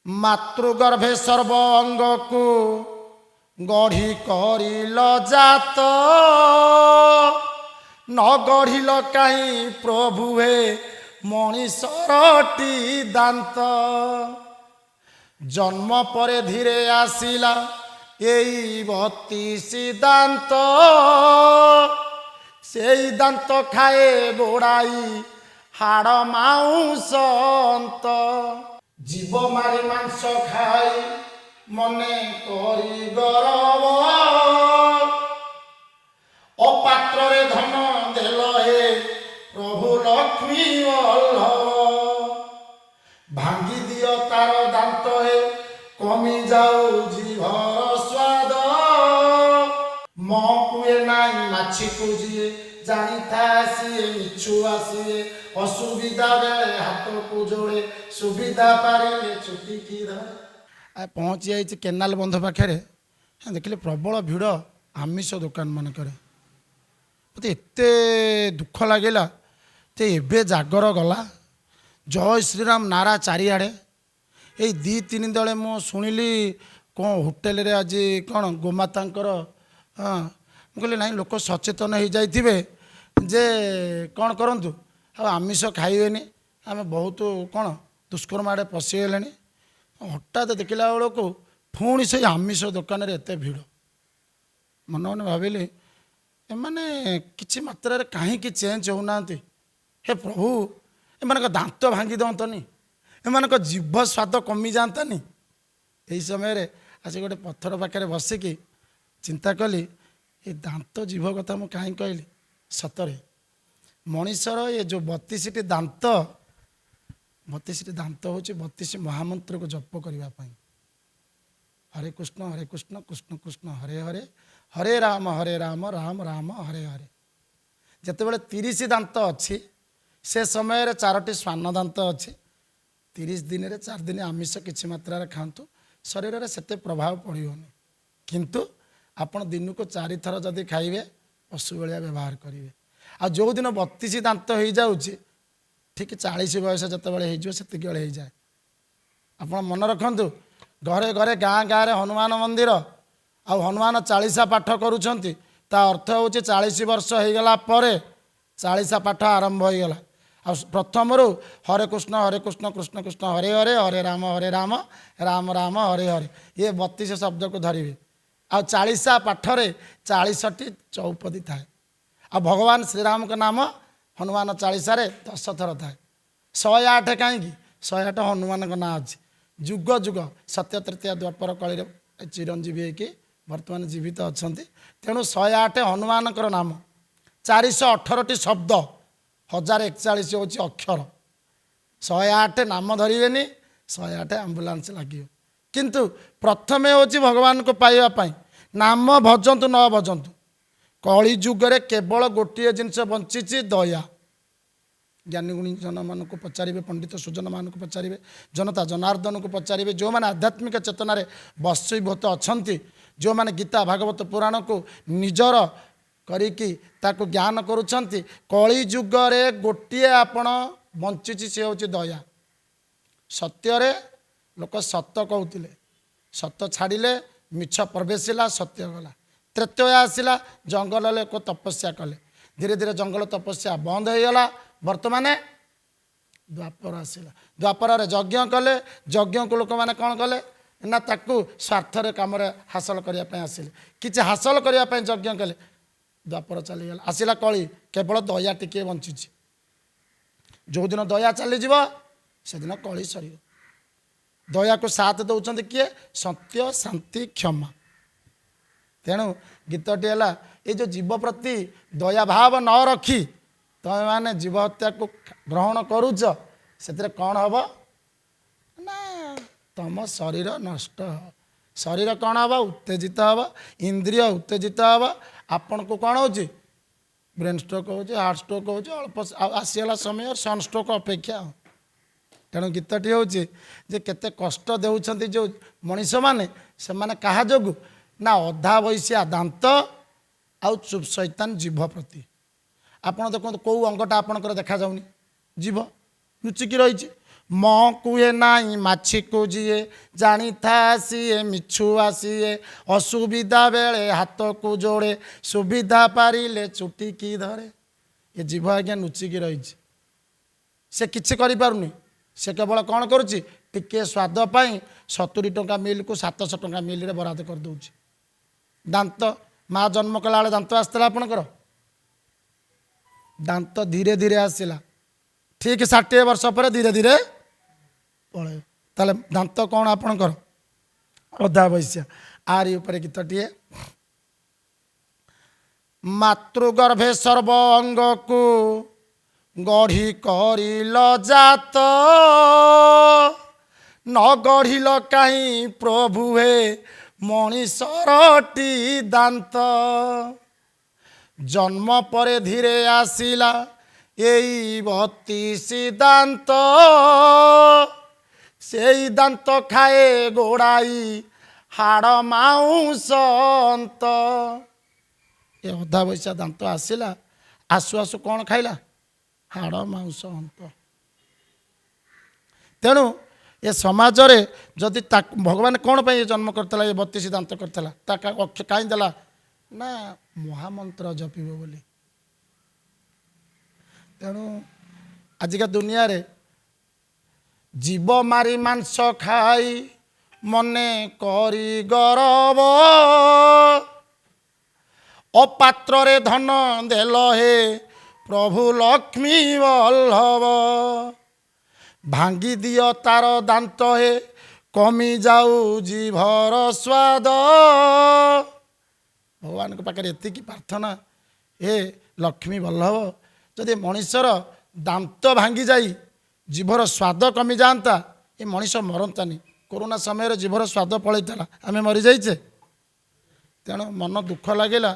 ମାତୃଗର୍ଭେ ସର୍ବ ଅଙ୍ଗକୁ ଗଢ଼ି କରିଲ ଜାତ, ନ ଗଢ଼ିଲ କାହିଁ ପ୍ରଭୁ ହେ ମଣିଷରଟି ଦାନ୍ତ। ଜନ୍ମ ପରେ ଧୀରେ ଆସିଲା ଏଇ 32 ଦାନ୍ତ, ସେଇ ଦାନ୍ତ ଖାଏ ଗୋଡ଼ାଇ ହାଡ଼ ମାଉଁସ ଅନ୍ତ। ଜୀବ ମାରି ମାଂସ ଖାଇ ମନେ କରି ଗରବ, ଅପାତ୍ରରେ ଧନ ଦେଲ ହେ ପ୍ରଭୁ ଲକ୍ଷ୍ମୀ ବଲ୍ଲଭ। ଭାଙ୍ଗି ଦିଅ ତାର ଦାନ୍ତ ହେ କମି ଯାଉ ଜିଭର ସ୍ୱାଦ, ମୋ କୁଏ ନାଇଁ ମାଛିକୁ ଯିଏ ଜାଣିଥା ସିଏ ମିଛୁଆ ସିଏ। ଅସୁବିଧା ବେଳେ ହାତକୁ ଯୋଡ଼େ ସୁବିଧା ପାରିଲେ ଚୁଟିକି ଧରେ। ପହଞ୍ଚି ଯାଇଛି କେନାଲ ବନ୍ଧ ପାଖରେ, ଦେଖିଲେ ପ୍ରବଳ ଭିଡ଼ ଆମିଷ ଦୋକାନ ମାନଙ୍କରେ। ମୋତେ ଏତେ ଦୁଃଖ ଲାଗିଲା ଯେ ଏବେ ଜାଗର ଗଲା, ଜୟ ଶ୍ରୀରାମ ନାରା ଚାରିଆଡ଼େ। ଏଇ 2-3 ଦଳେ ମୁଁ ଶୁଣିଲି କ'ଣ ହୋଟେଲରେ ଆଜି କ'ଣ ଗୋମାତାଙ୍କର, ମୁଁ କହିଲି ନାଇଁ ଲୋକ ସଚେତନ ହେଇଯାଇଥିବେ ଯେ କ'ଣ କରନ୍ତୁ ଆଉ ଆମିଷ ଖାଇବେନି, ଆମେ ବହୁତ କ'ଣ ଦୁଷ୍କର୍ମ ଆଡ଼େ ପଶିଗଲେଣି। ହଠାତ୍ ଦେଖିଲା ବେଳକୁ ପୁଣି ସେଇ ଆମିଷ ଦୋକାନରେ ଏତେ ଭିଡ଼। ମନେ ମନେ ଭାବିଲି ଏମାନେ କିଛି ମାତ୍ରାରେ କାହିଁକି ଚେଞ୍ଜ ହେଉନାହାନ୍ତି? ହେ ପ୍ରଭୁ, ଏମାନଙ୍କ ଦାନ୍ତ ଭାଙ୍ଗି ଦିଅନ୍ତନି, ଏମାନଙ୍କ ଜିଭ ସ୍ୱାଦ କମିଯାଆନ୍ତାନି। ଏହି ସମୟରେ ଆସି ଗୋଟେ ପଥର ପାଖରେ ବସିକି ଚିନ୍ତା କଲି, ଏ ଦାନ୍ତ ଜିଭ କଥା ମୁଁ କାହିଁକି କହିଲି? ସତରେ ମଣିଷର ଏ ଯେଉଁ 32ଟି ଦାନ୍ତ, 32ଟି ଦାନ୍ତ ହେଉଛି 32 ମହାମନ୍ତ୍ରକୁ ଜପ କରିବା ପାଇଁ। ହରେ କୃଷ୍ଣ କୃଷ୍ଣ କୃଷ୍ଣ ହରେ ହରେ, ହରେ ରାମ ରାମ ରାମ ହରେ ହରେ। ଯେତେବେଳେ 30 ଦାନ୍ତ ଅଛି, ସେ ସମୟରେ 4ଟି ଶ୍ୱାନ ଦାନ୍ତ ଅଛି। 30 ଦିନରେ 4 ଦିନ ଆମିଷ କିଛି ମାତ୍ରାରେ ଖାଆନ୍ତୁ, ଶରୀରରେ ସେତେ ପ୍ରଭାବ ପଡ଼ିବନି। କିନ୍ତୁ ଆପଣ ଦିନକୁ 4 ଥର ଯଦି ଖାଇବେ, ପଶୁ ଭଳିଆ ବ୍ୟବହାର କରିବେ। ଆଉ ଯେଉଁଦିନ 32 ଦାନ୍ତ ହେଇଯାଉଛି, ଠିକ୍ 40 ବୟସ ଯେତେବେଳେ ହେଇଯିବ ସେତିକି ବେଳେ ହେଇଯାଏ। ଆପଣ ମନେ ରଖନ୍ତୁ, ଘରେ ଘରେ ଗାଁ ଗାଁରେ ହନୁମାନ ମନ୍ଦିର, ଆଉ ହନୁମାନ ଚାଳିଶା ପାଠ କରୁଛନ୍ତି। ତା ଅର୍ଥ ହେଉଛି 40 ବର୍ଷ ହେଇଗଲା ପରେ 40 ପାଠ ଆରମ୍ଭ ହୋଇଗଲା। ଆଉ ପ୍ରଥମରୁ ହରେ କୃଷ୍ଣ କୃଷ୍ଣ କୃଷ୍ଣ ହରେ ହରେ, ହରେ ରାମ ରାମ ରାମ ହରେ ହରେ, ଇଏ 32 ଶବ୍ଦକୁ ଧରିବେ। ଆଉ 40 ପାଠରେ 40ଟି ଚୌପଦୀ ଥାଏ। ଆଉ ଭଗବାନ ଶ୍ରୀରାମଙ୍କ ନାମ ହନୁମାନ ଚାଳିଶାରେ 10 ଥର ଥାଏ। 108 କାହିଁକି? 108 ହନୁମାନଙ୍କ ନାଁ ଅଛି। ଯୁଗ ଯୁଗ ସତ୍ୟ ତୃତୀୟା ଦ୍ୱାପର କଳିରେ ଚିରଞ୍ଜୀବୀ ହେଇକି ବର୍ତ୍ତମାନ ଜୀବିତ ଅଛନ୍ତି। ତେଣୁ 108 ହନୁମାନଙ୍କର ନାମ, 418ଟି ଶବ୍ଦ, 1041 ହେଉଛି ଅକ୍ଷର। 108 ନାମ ଧରିବେନି, 108 ଆମ୍ବୁଲାନ୍ସ ଲାଗିବ। କିନ୍ତୁ ପ୍ରଥମେ ହେଉଛି ଭଗବାନଙ୍କୁ ପାଇବା ପାଇଁ ନାମ ଭଜନ୍ତୁ ନ ଭଜନ୍ତୁ। କଳି ଯୁଗରେ କେବଳ ଗୋଟିଏ ଜିନିଷ ବଞ୍ଚିଛି, ଦୟା। ଜ୍ଞାନୀ ଗୁଣୀ ଜନମାନଙ୍କୁ ପଚାରିବେ, ପଣ୍ଡିତ ସୁଜନମାନଙ୍କୁ ପଚାରିବେ, ଜନତା ଜନାର୍ଦ୍ଦନକୁ ପଚାରିବେ, ଯେଉଁମାନେ ଆଧ୍ୟାତ୍ମିକ ଚେତନାରେ ବଶୀଭୂତ ଅଛନ୍ତି, ଯେଉଁମାନେ ଗୀତା ଭାଗବତ ପୁରାଣକୁ ନିଜର କରିକି ତାକୁ ଜ୍ଞାନ କରୁଛନ୍ତି। କଳି ଯୁଗରେ ଗୋଟିଏ ଆପଣ ବଞ୍ଚିଛି, ସେ ହେଉଛି ଦୟା। ସତ୍ୟରେ ଲୋକ ସତ କହୁଥିଲେ, ସତ ଛାଡ଼ିଲେ ମିଛ ପ୍ରବେଶିଲା, ସତ୍ୟ ଗଲା। ତ୍ରେତୟା ଆସିଲା, ଜଙ୍ଗଲ ଲୋକ ତପସ୍ୟା କଲେ, ଧୀରେ ଧୀରେ ଜଙ୍ଗଲ ତପସ୍ୟା ବନ୍ଦ ହୋଇଗଲା। ବର୍ତ୍ତମାନ ଦ୍ୱାପର ଆସିଲା, ଦ୍ୱାପରରେ ଯଜ୍ଞ କଲେ, ଯଜ୍ଞକୁ ଲୋକମାନେ କ'ଣ କଲେ ନା ତାକୁ ସ୍ୱାର୍ଥରେ କାମରେ ହାସଲ କରିବା ପାଇଁ ଆସିଲେ, କିଛି ହାସଲ କରିବା ପାଇଁ ଯଜ୍ଞ କଲେ। ଦ୍ୱାପର ଚାଲିଗଲା, ଆସିଲା କଳି, କେବଳ ଦୟା ଟିକିଏ ବଞ୍ଚିଛି। ଯେଉଁଦିନ ଦୟା ଚାଲିଯିବ ସେଦିନ କଳି ସରିବ। ଦୟାକୁ ସାଥ ଦେଉଛନ୍ତି କିଏ? ସତ୍ୟ, ଶାନ୍ତି, କ୍ଷମା। ତେଣୁ ଗୀତଟି ହେଲା, ଏଇ ଯେଉଁ ଜୀବ ପ୍ରତି ଦୟାଭାବ ନ ରଖି ତୁମେମାନେ ଜୀବ ହତ୍ୟାକୁ ଗ୍ରହଣ କରୁଛ, ସେଥିରେ କ'ଣ ହେବ ନା ତମ ଶରୀର ନଷ୍ଟ ହେବ। ଶରୀର କ'ଣ ହେବ? ଉତ୍ତେଜିତ ହେବ, ଇନ୍ଦ୍ରିୟ ଉତ୍ତେଜିତ ହେବ। ଆପଣଙ୍କୁ କ'ଣ ହେଉଛି? ବ୍ରେନ୍ ଷ୍ଟ୍ରୋକ୍ ହେଉଛି, ହାର୍ଟ ଷ୍ଟ୍ରୋକ୍ ହେଉଛି, ଅଳ୍ପ ଆସିଗଲା ସମୟ ସନଷ୍ଟ୍ରୋକ୍ ଅପେକ୍ଷା। ତେଣୁ ଗୀତଟି ହେଉଛି ଯେ କେତେ କଷ୍ଟ ଦେଉଛନ୍ତି ଯେଉଁ ମଣିଷମାନେ, ସେମାନେ କାହା ଯୋଗୁଁ ନା ଅଧା ବୟସିଆ ଦାନ୍ତ ଆଉ ଚୁପ୍ ଶୈତାନ ଜିଭ ପ୍ରତି। ଆପଣ ଦେଖନ୍ତୁ କେଉଁ ଅଙ୍ଗଟା ଆପଣଙ୍କର ଦେଖାଯାଉନି? ଜିଭ ଲୁଚିକି ରହିଛି। ମୋ କୁହେ ନାହିଁ ମାଛିକୁ ଯିଏ ଜାଣିଥା ସିଏ ମିଛୁଆ ସିଏ ଅସୁବିଧା ବେଳେ ହାତକୁ ଯୋଡ଼େ ସୁବିଧା ପାରିଲେ ଚୁଟିକି ଧରେ। ଏ ଜିଭ ଆଜ୍ଞା ଲୁଚିକି ରହିଛି, ସେ କିଛି କରିପାରୁନି। ସେ କେବଳ କ'ଣ କରୁଛି, ଟିକିଏ ସ୍ୱାଦ ପାଇଁ 70 ଟଙ୍କା ମିଲ୍କୁ 700 ଟଙ୍କା ମିଲ୍ରେ ବରାଦ କରିଦେଉଛି। ଦାନ୍ତ, ମା ଜନ୍ମ କଲା ବେଳେ ଦାନ୍ତ ଆସିଥିଲା ଆପଣଙ୍କର? ଦାନ୍ତ ଧୀରେ ଧୀରେ ଆସିଲା, ଠିକ୍ 60 ବର୍ଷ ପରେ ଧୀରେ ଧୀରେ ପଳେଇବ। ତାହେଲେ ଦାନ୍ତ କ'ଣ ଆପଣଙ୍କର? ଅଧା ବୈଶ୍ୟା। ଆରି ଉପରେ ଗୀତଟିଏ। ମାତୃଗର୍ଭେ ସର୍ବ ଅଙ୍ଗକୁ ଗଢ଼ି କରିଲ ଜାତ, ନ ଗଢ଼ିଲ କାହିଁ ପ୍ରଭୁ ହେ ମଣିଷରଟି ଦାନ୍ତ। ଜନ୍ମ ପରେ ଧୀରେ ଆସିଲା ଏଇ 32 ଦାନ୍ତ, ସେଇ ଦାନ୍ତ ଖାଏ ଗୋଡ଼ାଇ ହାଡ଼ ମାଉଁସ ଅନ୍ତ। ଏ ଅଧା ବୈଶା ଦାନ୍ତ ଆସିଲା, ଆସୁ ଆସୁ କ'ଣ ଖାଇଲା? ହାଡ଼ ମାଉଁସ ଅନ୍ତ। ତେଣୁ ଏ ସମାଜରେ ଯଦି ଭଗବାନ କ'ଣ ପାଇଁ ଜନ୍ମ କରିଥିଲା, ଏ 32 ଦାନ୍ତ କରିଥିଲା? ତା ଅକ୍ଷ କାହିଁ ଦେଲା ନା ମହାମନ୍ତ୍ର ଜପିବ ବୋଲି। ତେଣୁ ଆଜିକା ଦୁନିଆରେ ଜୀବ ମାରି ମାଂସ ଖାଇ ମନେ କରି ଗରବ, ଅପାତ୍ରରେ ଧନ ଦେଲ ହେ ପ୍ରଭୁ ଲକ୍ଷ୍ମୀ ବଲ୍ଲଭ। ଭାଙ୍ଗି ଦିଅ ତାର ଦାନ୍ତ ହେ କମି ଯାଉ ଜିଭର ସ୍ୱାଦ। ଭଗବାନଙ୍କ ପାଖରେ ଏତିକି ପ୍ରାର୍ଥନା, ହେ ଲକ୍ଷ୍ମୀ ବଲ୍ଲଭ, ଯଦି ମଣିଷର ଦାନ୍ତ ଭାଙ୍ଗି ଯାଇ ଜିଭର ସ୍ୱାଦ କମିଯାଆନ୍ତା, ଏ ମଣିଷ ମରନ୍ତାନି। କରୋନା ସମୟରେ ଜିଭର ସ୍ୱାଦ ପଳେଇଥିଲା, ଆମେ ମରିଯାଇଛେ। ତେଣୁ ମନ ଦୁଃଖ ଲାଗିଲା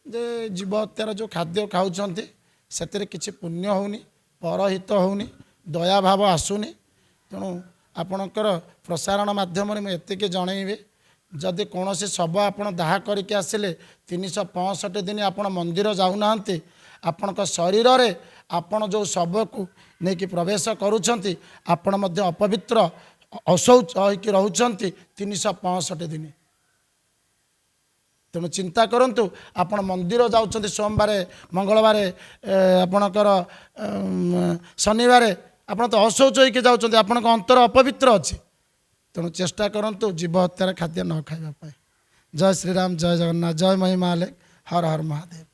ଯେ ଜୀବ ହତ୍ୟାର ଯେଉଁ ଖାଦ୍ୟ ଖାଉଛନ୍ତି ସେଥିରେ କିଛି ପୁଣ୍ୟ ହେଉନି, ପରହିତ ହେଉନି, ଦୟାଭାବ ଆସୁନି। ତେଣୁ ଆପଣଙ୍କର ପ୍ରସାରଣ ମାଧ୍ୟମରେ ମୁଁ ଏତିକି ଜଣେଇବି, ଯଦି କୌଣସି ଶବ ଆପଣ ଦାହ କରିକି ଆସିଲେ 365 ଦିନ ଆପଣ ମନ୍ଦିର ଯାଉନାହାନ୍ତି, ଆପଣଙ୍କ ଶରୀରରେ ଆପଣ ଯେଉଁ ଶବକୁ ନେଇକି ପ୍ରବେଶ କରୁଛନ୍ତି ଆପଣ ମଧ୍ୟ ଅପବିତ୍ର ଅଶୌଚ ହୋଇକି ରହୁଛନ୍ତି 365 ଦିନ। ତେଣୁ ଚିନ୍ତା କରନ୍ତୁ, ଆପଣ ମନ୍ଦିର ଯାଉଛନ୍ତି ସୋମବାର, ମଙ୍ଗଳବାର, ଆପଣଙ୍କର ଶନିବାର, ଆପଣ ତ ଅଶୌଚ ହୋଇକି ଯାଉଛନ୍ତି, ଆପଣଙ୍କ ଅନ୍ତର ଅପବିତ୍ର ଅଛି। ତେଣୁ ଚେଷ୍ଟା କରନ୍ତୁ ଜୀବ ହତ୍ୟାର ଖାଦ୍ୟ ନ ଖାଇବା ପାଇଁ। ଜୟ ଶ୍ରୀରାମ, ଜୟ ଜଗନ୍ନାଥ, ଜୟ ମହିମା, ହର ହର ମହାଦେବ।